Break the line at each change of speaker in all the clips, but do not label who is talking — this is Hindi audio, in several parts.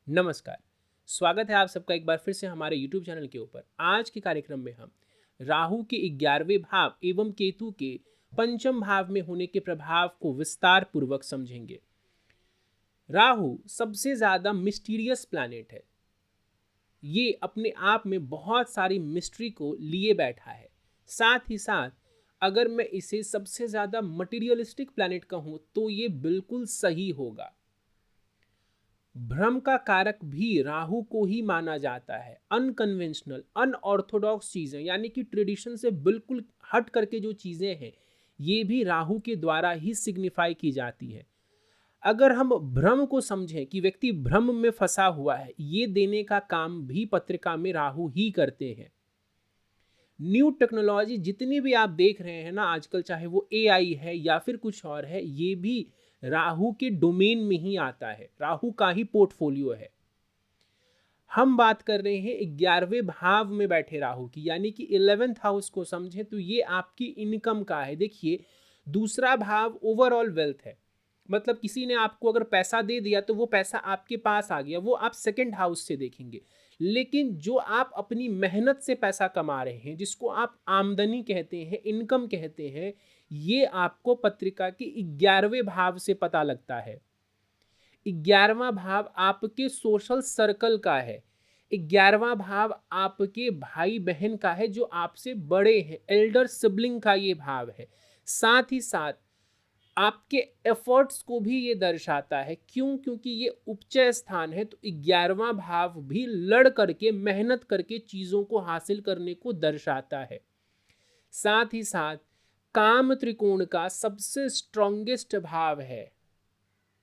नमस्कार। स्वागत है आप सबका एक बार फिर से हमारे YouTube चैनल के ऊपर। आज के कार्यक्रम में हम राहु के 11वें भाव एवं केतु के पंचम भाव में होने के प्रभाव को विस्तार पूर्वक समझेंगे। राहु सबसे ज़्यादा मिस्टीरियस प्लैनेट है। ये अपने आप में बहुत सारी मिस्ट्री को लिए बैठा है। साथ ही साथ अगर मैं इसे सबसे ज़्यादा मटीरियलिस्टिक प्लैनेट कहूँ तो ये बिल्कुल सही होगा। भ्रम का कारक भी राहु को ही माना जाता है। अनकन्वेंशनल अनऑर्थोडॉक्स चीज़ें यानी कि ट्रेडिशन से बिल्कुल हट करके जो चीज़ें हैं ये भी राहु के द्वारा ही सिग्निफाई की जाती है। अगर हम भ्रम को समझें कि व्यक्ति भ्रम में फंसा हुआ है, ये देने का काम भी पत्रिका में राहु ही करते हैं। न्यू टेक्नोलॉजी जितनी भी आप देख रहे हैं ना आजकल, चाहे वो एआई है या फिर कुछ और है, ये भी राहु के डोमेन में ही आता है। राहु का ही पोर्टफोलियो है। हम बात कर रहे हैं 11वें भाव में बैठे राहु की, यानी कि 11th हाउस को समझें तो ये आपकी इनकम का है। देखिए, दूसरा भाव ओवरऑल वेल्थ है। मतलब किसी ने आपको अगर पैसा दे दिया तो वो पैसा आपके पास आ गया, वो आप सेकंड हाउस से देखेंगे। लेकिन जो आप अपनी मेहनत से पैसा कमा रहे हैं, जिसको आप आमदनी कहते हैं, इनकम कहते हैं, ये आपको पत्रिका के 11वें भाव से पता लगता है। 11वां भाव आपके सोशल सर्कल का है। 11वां भाव आपके भाई बहन का है जो आपसे बड़े हैं, एल्डर सिबलिंग का ये भाव है। साथ ही साथ आपके एफर्ट्स को भी ये दर्शाता है। क्यों? क्योंकि ये उपचय स्थान है, तो 11वां भाव भी लड़ करके मेहनत करके चीज़ों को हासिल करने को दर्शाता है। साथ ही साथ काम त्रिकोण का सबसे स्ट्रॉन्गेस्ट भाव है।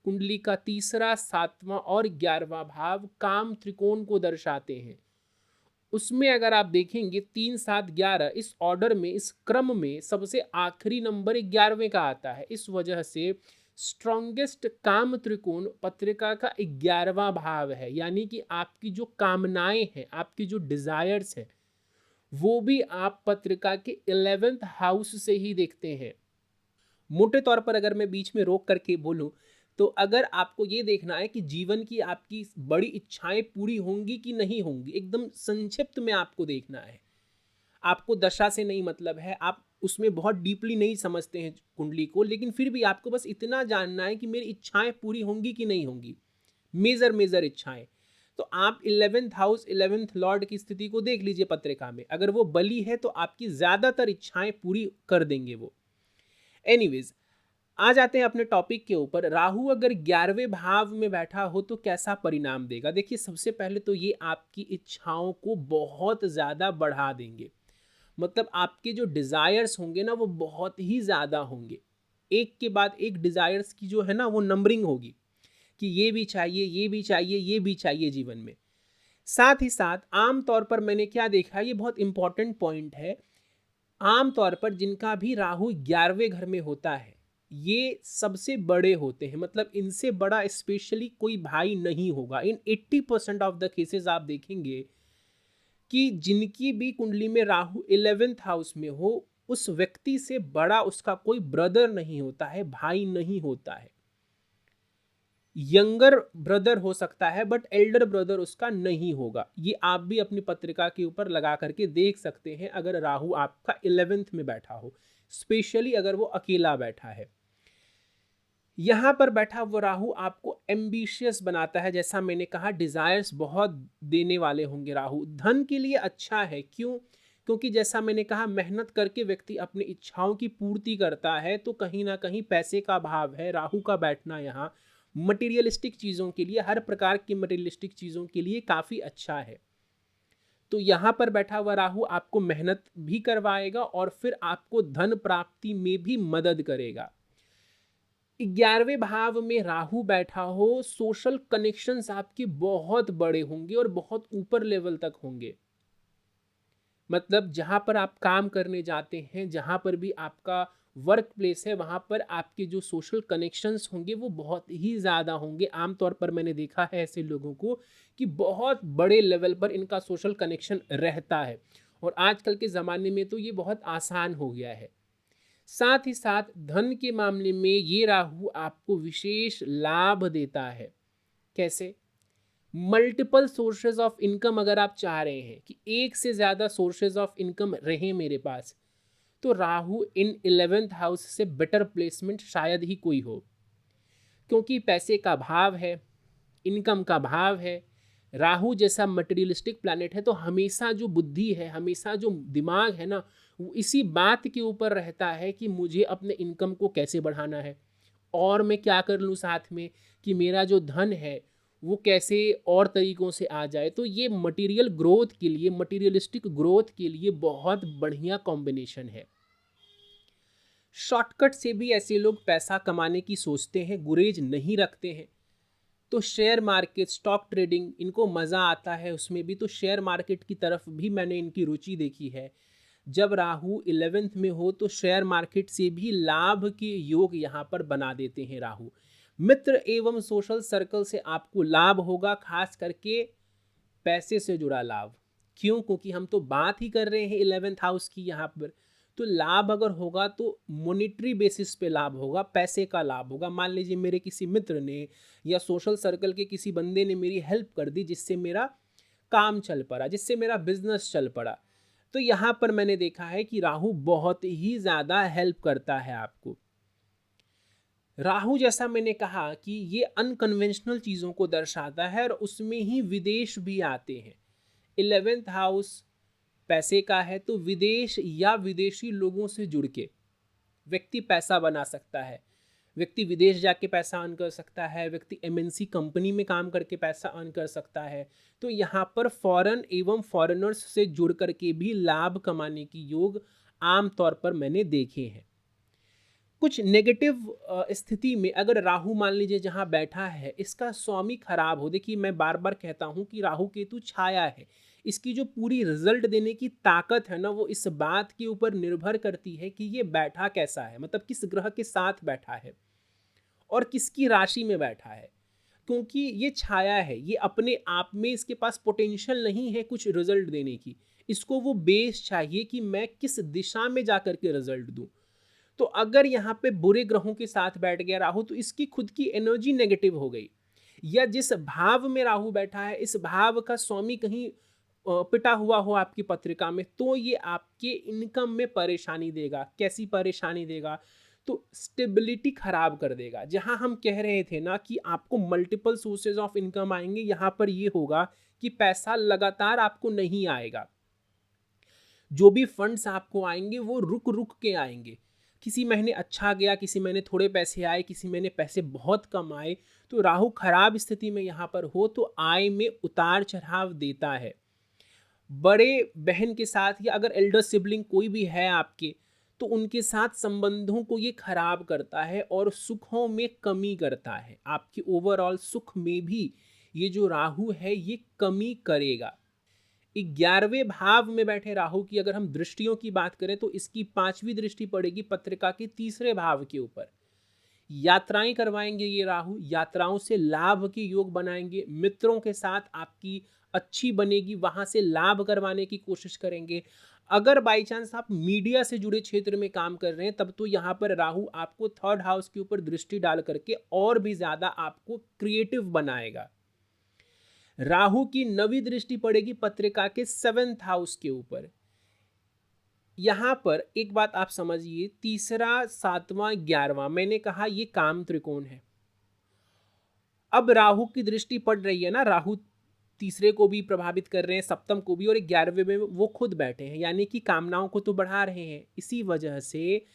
कुंडली का तीसरा, सातवां और 11वां भाव काम त्रिकोण को दर्शाते हैं। उसमें अगर आप देखेंगे 3, 7, 11 इस ऑर्डर में, इस क्रम में सबसे आखिरी नंबर 11वें का आता है। इस वजह से स्ट्रॉन्गेस्ट काम त्रिकोण पत्रिका का 11वां भाव है। यानी कि आपकी जो कामनाएं हैं, आपकी जो डिजायर्स हैं, वो भी आप पत्रिका के 11th हाउस से ही देखते हैं। मोटे तौर पर अगर मैं बीच में रोक करके बोलूं, तो अगर आपको ये देखना है कि जीवन की आपकी बड़ी इच्छाएं पूरी होंगी कि नहीं होंगी, एकदम संक्षिप्त में आपको देखना है। आपको दशा से नहीं मतलब है, आप उसमें बहुत डीपली नहीं समझते हैं कुंडली को, लेकिन फिर भी आपको बस इतना जानना है कि मेरी इच्छाएं पूरी होंगी कि नहीं होंगी, मेजर मेजर इच्छाएं। तो आप 11th हाउस 11th लॉर्ड की स्थिति को देख लीजिए पत्रिका में। अगर वो बली है तो आपकी ज्यादातर इच्छाएं पूरी कर देंगे वो। एनीवेज, आ जाते हैं अपने टॉपिक के ऊपर। राहु अगर 11वें भाव में बैठा हो तो कैसा परिणाम देगा? देखिए, सबसे पहले तो ये आपकी इच्छाओं को बहुत ज़्यादा बढ़ा देंगे। मतलब आपके जो डिज़ायर्स होंगे ना वो बहुत ही ज़्यादा होंगे। एक के बाद एक डिज़ायर्स की जो है ना वो नंबरिंग होगी कि ये भी चाहिए, ये भी चाहिए, ये भी चाहिए जीवन में। साथ ही साथ आम तौर पर मैंने क्या देखा, ये बहुत इंपॉर्टेंट पॉइंट है। आम तौर पर जिनका भी राहु 11वें घर में होता है, ये सबसे बड़े होते हैं। मतलब इनसे बड़ा स्पेशली कोई भाई नहीं होगा। इन 80% ऑफ द केसेस आप देखेंगे कि जिनकी भी कुंडली में राहु 11th हाउस में हो, उस व्यक्ति से बड़ा उसका कोई ब्रदर नहीं होता है, भाई नहीं होता है। यंगर ब्रदर हो सकता है बट एल्डर ब्रदर उसका नहीं होगा। ये आप भी अपनी पत्रिका के ऊपर लगा करके देख सकते हैं अगर राहु आपका 11th में बैठा हो, स्पेशली अगर वो अकेला बैठा है। यहाँ पर बैठा वो राहु आपको एम्बिशियस बनाता है। जैसा मैंने कहा, डिजायर्स बहुत देने वाले होंगे। राहु धन के लिए अच्छा है। क्यों? क्योंकि जैसा मैंने कहा, मेहनत करके व्यक्ति अपनी इच्छाओं की पूर्ति करता है, तो कहीं ना कहीं पैसे का भाव है। राहु का बैठना यहाँ मटेरियलिस्टिक चीज़ों के लिए, हर प्रकार की मटेरियलिस्टिक चीज़ों के लिए काफ़ी अच्छा है। तो यहाँ पर बैठा हुआ राहु आपको मेहनत भी करवाएगा और फिर आपको धन प्राप्ति में भी मदद करेगा। 11वें भाव में राहु बैठा हो, सोशल कनेक्शंस आपके बहुत बड़े होंगे और बहुत ऊपर लेवल तक होंगे। मतलब जहाँ पर आप काम करने जाते हैं, जहाँ पर भी आपका वर्क प्लेस है, वहाँ पर आपके जो सोशल कनेक्शंस होंगे वो बहुत ही ज़्यादा होंगे। आमतौर पर मैंने देखा है ऐसे लोगों को कि बहुत बड़े लेवल पर इनका सोशल कनेक्शन रहता है, और आजकल के ज़माने में तो ये बहुत आसान हो गया है। साथ ही साथ धन के मामले में ये राहु आपको विशेष लाभ देता है। कैसे? मल्टीपल सोर्सेज ऑफ इनकम अगर आप चाह रहे हैं कि एक से ज़्यादा सोर्सेज ऑफ इनकम रहे मेरे पास, तो राहु इन 11th हाउस से बेटर प्लेसमेंट शायद ही कोई हो, क्योंकि पैसे का भाव है, इनकम का भाव है। राहु जैसा मटेरियलिस्टिक प्लैनेट है, तो हमेशा जो बुद्धि है, हमेशा जो दिमाग है ना, वो इसी बात के ऊपर रहता है कि मुझे अपने इनकम को कैसे बढ़ाना है और मैं क्या कर लूँ साथ में, कि मेरा जो धन है वो कैसे और तरीक़ों से आ जाए। तो ये मटेरियल ग्रोथ के लिए, मटेरियलिस्टिक ग्रोथ के लिए बहुत बढ़िया कॉम्बिनेशन है। शॉर्टकट से भी ऐसे लोग पैसा कमाने की सोचते हैं, गुरेज नहीं रखते हैं। तो शेयर मार्केट, स्टॉक ट्रेडिंग, इनको मज़ा आता है उसमें भी, तो शेयर मार्केट की तरफ भी मैंने इनकी रुचि देखी है। जब राहु 11th में हो तो शेयर मार्केट से भी लाभ के योग यहाँ पर बना देते हैं राहु। मित्र एवं सोशल सर्कल से आपको लाभ होगा, खास करके पैसे से जुड़ा लाभ। क्यों? क्योंकि हम तो बात ही कर रहे हैं 11th हाउस की यहाँ पर। तो लाभ अगर होगा तो मॉनेटरी बेसिस पे लाभ होगा, पैसे का लाभ होगा। मान लीजिए मेरे किसी मित्र ने या सोशल सर्कल के किसी बंदे ने मेरी हेल्प कर दी, जिससे मेरा काम चल पड़ा, जिससे मेरा बिजनेस चल पड़ा, तो यहाँ पर मैंने देखा है कि राहु बहुत ही ज़्यादा हेल्प करता है आपको। राहु, जैसा मैंने कहा कि ये अनकन्वेंशनल चीज़ों को दर्शाता है और उसमें ही विदेश भी आते हैं। 11th हाउस पैसे का है, तो विदेश या विदेशी लोगों से जुड़ के व्यक्ति पैसा बना सकता है। व्यक्ति विदेश जाके पैसा अर्न कर सकता है, व्यक्ति एमएनसी कंपनी में काम करके पैसा अर्न कर सकता है। तो यहाँ पर फॉरेन एवं फॉरेनर्स से जुड़ करके भी लाभ कमाने की योग आम तौर पर मैंने देखे हैं। कुछ नेगेटिव स्थिति में अगर राहु मान लीजिए जहाँ बैठा है, इसका स्वामी खराब हो, देखिए मैं बार बार कहता हूँ कि राहु केतु छाया है, इसकी जो पूरी रिजल्ट देने की ताकत है ना, वो इस बात के ऊपर निर्भर करती है कि ये बैठा कैसा है, मतलब किस ग्रह के साथ बैठा है और किसकी राशि में बैठा है। क्योंकि ये छाया है, ये अपने आप में इसके पास पोटेंशियल नहीं है कुछ रिजल्ट देने की, इसको वो बेस चाहिए कि मैं किस दिशा में जाकर के रिजल्ट दूं। तो अगर यहाँ पे बुरे ग्रहों के साथ बैठ गया राहु, तो इसकी खुद की एनर्जी नेगेटिव हो गई, या जिस भाव में राहु बैठा है इस भाव का स्वामी कहीं पिटा हुआ हो आपकी पत्रिका में, तो ये आपके इनकम में परेशानी देगा। कैसी परेशानी देगा? तो स्टेबिलिटी खराब कर देगा। जहां हम कह रहे थे ना कि आपको मल्टीपल सोर्सेज ऑफ इनकम आएंगे, यहां पर ये होगा कि पैसा लगातार आपको नहीं आएगा। जो भी फंड्स आपको आएंगे वो रुक रुक के आएंगे। किसी महीने अच्छा गया, किसी महीने थोड़े पैसे आए, किसी महीने पैसे बहुत कम आए। तो राहु खराब स्थिति में यहाँ पर हो तो आय में उतार चढ़ाव देता है। बड़े बहन के साथ या अगर एल्डर सिबलिंग कोई भी है आपके, तो उनके साथ संबंधों को ये खराब करता है और सुखों में कमी करता है। आपके ओवरऑल सुख में भी ये जो राहु है ये कमी करेगा। 11वें भाव में बैठे राहु की अगर हम दृष्टियों की बात करें तो इसकी 5वीं दृष्टि पड़ेगी पत्रिका के 3रे भाव के ऊपर। यात्राएं करवाएंगे ये राहु, यात्राओं से लाभ के योग बनाएंगे। मित्रों के साथ आपकी अच्छी बनेगी, वहां से लाभ करवाने की कोशिश करेंगे। अगर बाई चांस आप मीडिया से जुड़े क्षेत्र में काम कर रहे हैं, तब तो यहाँ पर राहु आपको 3rd हाउस के ऊपर दृष्टि डाल करके और भी ज्यादा आपको क्रिएटिव बनाएगा। राहु की 9वीं दृष्टि पड़ेगी पत्रिका के 7th हाउस के ऊपर। यहां पर एक बात आप समझिए, 3रा, 7वां, 11वां, मैंने कहा ये काम त्रिकोण है। अब राहु की दृष्टि पड़ रही है ना, राहु 3रे को भी प्रभावित कर रहे हैं, 7म को भी, और 11वें में वो खुद बैठे हैं, यानी कि कामनाओं को तो बढ़ा रहे हैं। इसी वजह से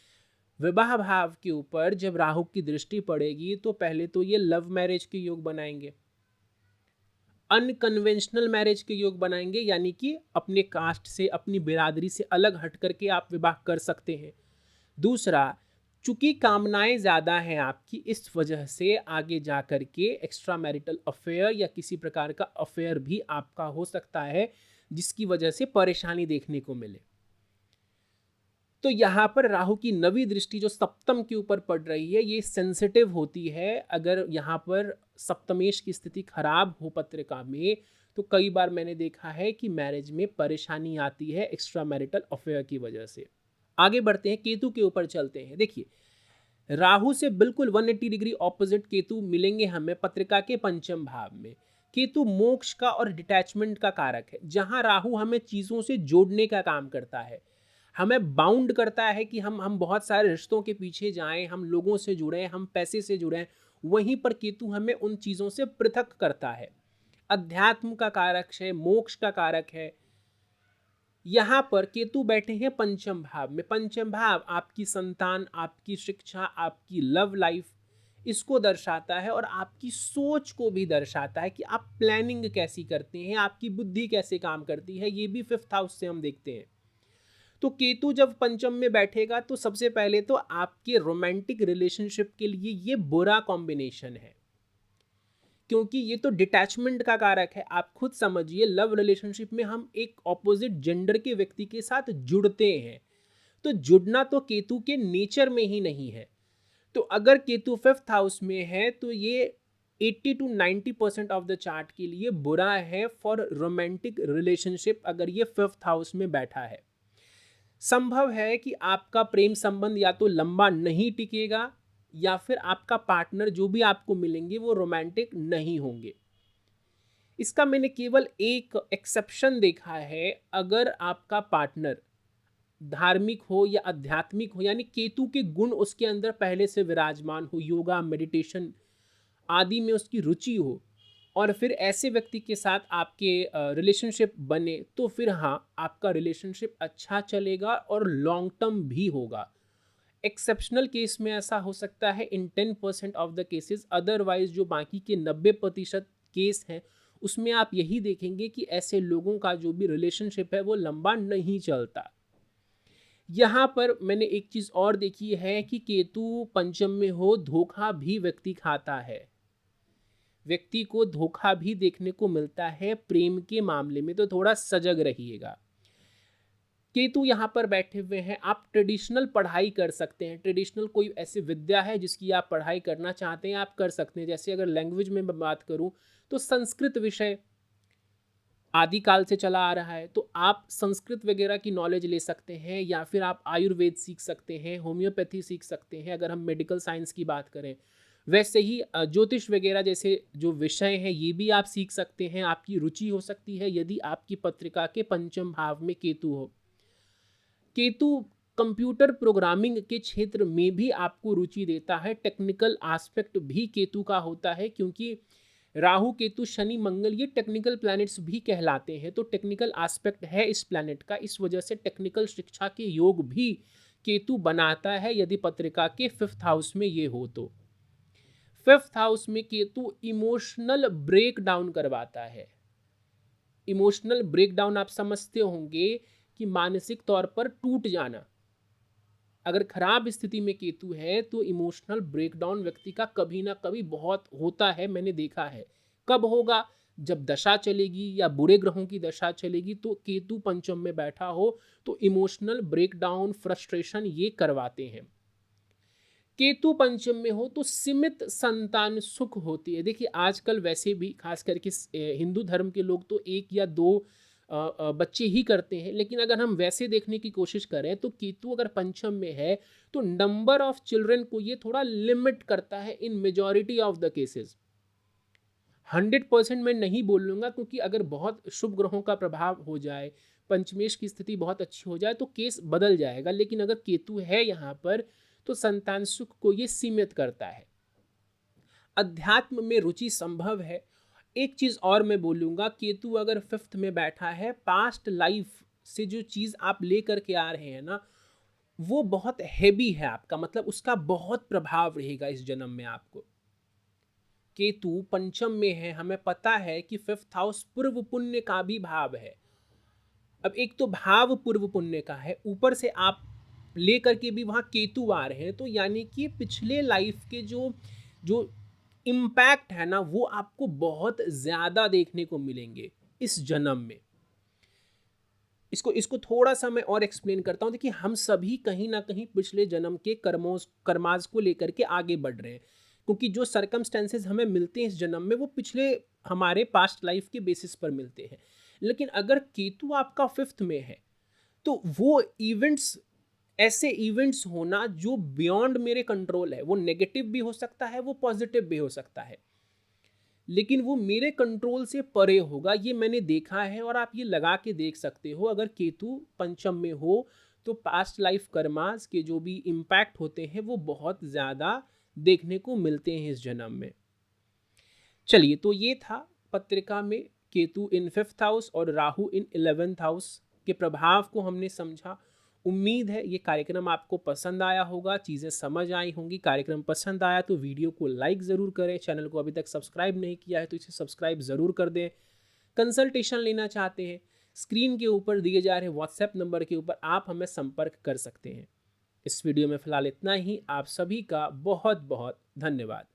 विवाह भाव के ऊपर जब राहु की दृष्टि पड़ेगी तो पहले तो ये लव मैरिज के योग बनाएंगे, अनकन्वेंशनल मैरिज के योग बनाएंगे, यानी कि अपने कास्ट से, अपनी बिरादरी से अलग हट करके आप विवाह कर सकते हैं। दूसरा, चूंकि कामनाएं ज़्यादा हैं आपकी, इस वजह से आगे जा कर के एक्स्ट्रा मैरिटल अफेयर या किसी प्रकार का अफेयर भी आपका हो सकता है, जिसकी वजह से परेशानी देखने को मिले। तो यहाँ पर राहु की 9वीं दृष्टि जो सप्तम के ऊपर पड़ रही है, ये सेंसिटिव होती है। अगर यहाँ पर सप्तमेश की स्थिति खराब हो पत्रिका में, तो कई बार मैंने देखा है कि मैरिज में परेशानी आती है एक्स्ट्रा मैरिटल अफेयर की वजह से। आगे बढ़ते हैं, केतु के ऊपर चलते हैं। देखिए, राहु से बिल्कुल 180 डिग्री ऑपोजिट केतु मिलेंगे हमें पत्रिका के 5म भाव में। केतु मोक्ष का और डिटैचमेंट का कारक है। जहाँ राहु हमें चीज़ों से जोड़ने का काम करता है, हमें बाउंड करता है कि हम बहुत सारे रिश्तों के पीछे जाएं, हम लोगों से जुड़ें, हम पैसे से जुड़ें। वहीं पर केतु हमें उन चीज़ों से पृथक करता है, अध्यात्म का कारक है, मोक्ष का कारक है। यहाँ पर केतु बैठे हैं पंचम भाव में। पंचम भाव आपकी संतान, आपकी शिक्षा, आपकी लव लाइफ, इसको दर्शाता है और आपकी सोच को भी दर्शाता है कि आप प्लानिंग कैसी करते हैं, आपकी बुद्धि कैसे काम करती है। ये भी फिफ्थ हाउस से हम देखते हैं। तो केतु जब पंचम में बैठेगा तो सबसे पहले तो आपके रोमांटिक रिलेशनशिप के लिए ये बुरा कॉम्बिनेशन है, क्योंकि ये तो डिटैचमेंट का कारक है। आप खुद समझिए, लव रिलेशनशिप में हम एक ऑपोजिट जेंडर के व्यक्ति के साथ जुड़ते हैं, तो जुड़ना तो केतु के नेचर में ही नहीं है। तो अगर केतु फिफ्थ हाउस में है तो ये 80 to 90% ऑफ द चार्ट के लिए बुरा है फॉर रोमांटिक रिलेशनशिप, अगर ये फिफ्थ हाउस में बैठा है। संभव है कि आपका प्रेम संबंध या तो लंबा नहीं टिकेगा या फिर आपका पार्टनर जो भी आपको मिलेंगे वो रोमांटिक नहीं होंगे। इसका मैंने केवल एक एक्सेप्शन देखा है, अगर आपका पार्टनर धार्मिक हो या आध्यात्मिक हो, यानी केतु के गुण उसके अंदर पहले से विराजमान हो, योगा मेडिटेशन आदि में उसकी रुचि हो, और फिर ऐसे व्यक्ति के साथ आपके रिलेशनशिप बने, तो फिर हाँ, आपका रिलेशनशिप अच्छा चलेगा और लॉन्ग टर्म भी होगा। एक्सेप्शनल केस में ऐसा हो सकता है इन 10% ऑफ द केसेस, अदरवाइज जो बाकी के 90% केस हैं उसमें आप यही देखेंगे कि ऐसे लोगों का जो भी रिलेशनशिप है वो लंबा नहीं चलता। यहाँ पर मैंने एक चीज़ और देखी है कि केतु पंचम में हो, धोखा भी व्यक्ति खाता है, व्यक्ति को धोखा भी देखने को मिलता है प्रेम के मामले में, तो थोड़ा सजग रहिएगा। केतु यहाँ पर बैठे हुए हैं, आप ट्रेडिशनल पढ़ाई कर सकते हैं। ट्रेडिशनल कोई ऐसी विद्या है जिसकी आप पढ़ाई करना चाहते हैं, आप कर सकते हैं। जैसे अगर लैंग्वेज में मैं बात करूँ तो संस्कृत विषय आदिकाल से चला आ रहा है, तो आप संस्कृत वगैरह की नॉलेज ले सकते हैं, या फिर आप आयुर्वेद सीख सकते हैं, होम्योपैथी सीख सकते हैं अगर हम मेडिकल साइंस की बात करें। वैसे ही ज्योतिष वगैरह जैसे जो विषय हैं ये भी आप सीख सकते हैं, आपकी रुचि हो सकती है यदि आपकी पत्रिका के पंचम भाव में केतु हो। केतु कंप्यूटर प्रोग्रामिंग के क्षेत्र में भी आपको रुचि देता है, टेक्निकल एस्पेक्ट भी केतु का होता है, क्योंकि राहु केतु शनि मंगल ये टेक्निकल प्लैनेट्स भी कहलाते हैं, तो टेक्निकल एस्पेक्ट है इस प्लैनेट का, इस वजह से टेक्निकल शिक्षा के योग भी केतु बनाता है यदि पत्रिका के फिफ्थ हाउस में ये हो तो। फिफ्थ हाउस में केतु इमोशनल ब्रेक डाउन करवाता है। इमोशनल ब्रेक डाउन आप समझते होंगे कि मानसिक तौर पर टूट जाना। अगर खराब स्थिति में केतु है तो इमोशनल ब्रेकडाउन व्यक्ति का कभी ना कभी बहुत होता है, मैंने देखा है। कब होगा? जब दशा चलेगी या बुरे ग्रहों की दशा चलेगी, तो केतु पंचम में बैठा हो तो इमोशनल ब्रेकडाउन, फ्रस्ट्रेशन ये करवाते हैं। केतु पंचम में हो तो सीमित संतान सुख होती है। देखिए आजकल वैसे भी खास करके हिंदू धर्म के लोग तो एक या दो बच्चे ही करते हैं, लेकिन अगर हम वैसे देखने की कोशिश करें तो केतु अगर पंचम में है तो नंबर ऑफ चिल्ड्रन को ये थोड़ा लिमिट करता है इन मेजॉरिटी ऑफ द केसेस। 100% मैं नहीं बोलूँगा, क्योंकि अगर बहुत शुभ ग्रहों का प्रभाव हो जाए, पंचमेश की स्थिति बहुत अच्छी हो जाए तो केस बदल जाएगा, लेकिन अगर केतु है यहाँ पर तो संतान सुख को ये सीमित करता है। अध्यात्म में रुचि संभव है। एक चीज़ और मैं बोलूँगा, केतु अगर फिफ्थ में बैठा है, पास्ट लाइफ से जो चीज़ आप ले करके आ रहे हैं ना, वो बहुत हैवी है आपका, मतलब उसका बहुत प्रभाव रहेगा इस जन्म में आपको। केतु पंचम में है, हमें पता है कि फिफ्थ हाउस पूर्व पुण्य का भी भाव है। अब एक तो भाव पूर्व पुण्य का है, ऊपर से आप ले करके भी वहाँ केतु आ रहे हैं, तो यानी कि पिछले लाइफ के जो जो इम्पैक्ट है ना वो आपको बहुत ज़्यादा देखने को मिलेंगे इस जन्म में। इसको थोड़ा सा मैं और एक्सप्लेन करता हूँ। देखिए हम सभी कहीं ना कहीं पिछले जन्म के कर्माज को लेकर के आगे बढ़ रहे हैं, क्योंकि जो सर्कमस्टेंसेस हमें मिलते हैं इस जन्म में वो पिछले हमारे पास्ट लाइफ के बेसिस पर मिलते हैं। लेकिन अगर केतु आपका फिफ्थ में है तो वो इवेंट्स, ऐसे इवेंट्स होना जो बियॉन्ड मेरे कंट्रोल है, वो नेगेटिव भी हो सकता है, वो पॉजिटिव भी हो सकता है। लेकिन वो मेरे कंट्रोल से परे होगा, ये मैंने देखा है। और आप ये लगा के देख सकते हो, अगर केतु पंचम में हो तो पास्ट लाइफ कर्मास के जो भी इम्पैक्ट होते हैं वो बहुत ज़्यादा देखने को मिलते हैं इस जन्म में। चलिए, तो ये था पत्रिका में केतु इन 5th हाउस और राहु इन 11th हाउस के प्रभाव को हमने समझा। उम्मीद है ये कार्यक्रम आपको पसंद आया होगा, चीज़ें समझ आई होंगी। कार्यक्रम पसंद आया तो वीडियो को लाइक ज़रूर करें, चैनल को अभी तक सब्सक्राइब नहीं किया है तो इसे सब्सक्राइब ज़रूर कर दें। कंसल्टेशन लेना चाहते हैं, स्क्रीन के ऊपर दिए जा रहे व्हाट्सएप नंबर के ऊपर आप हमें संपर्क कर सकते हैं। इस वीडियो में फ़िलहाल इतना ही। आप सभी का बहुत बहुत धन्यवाद।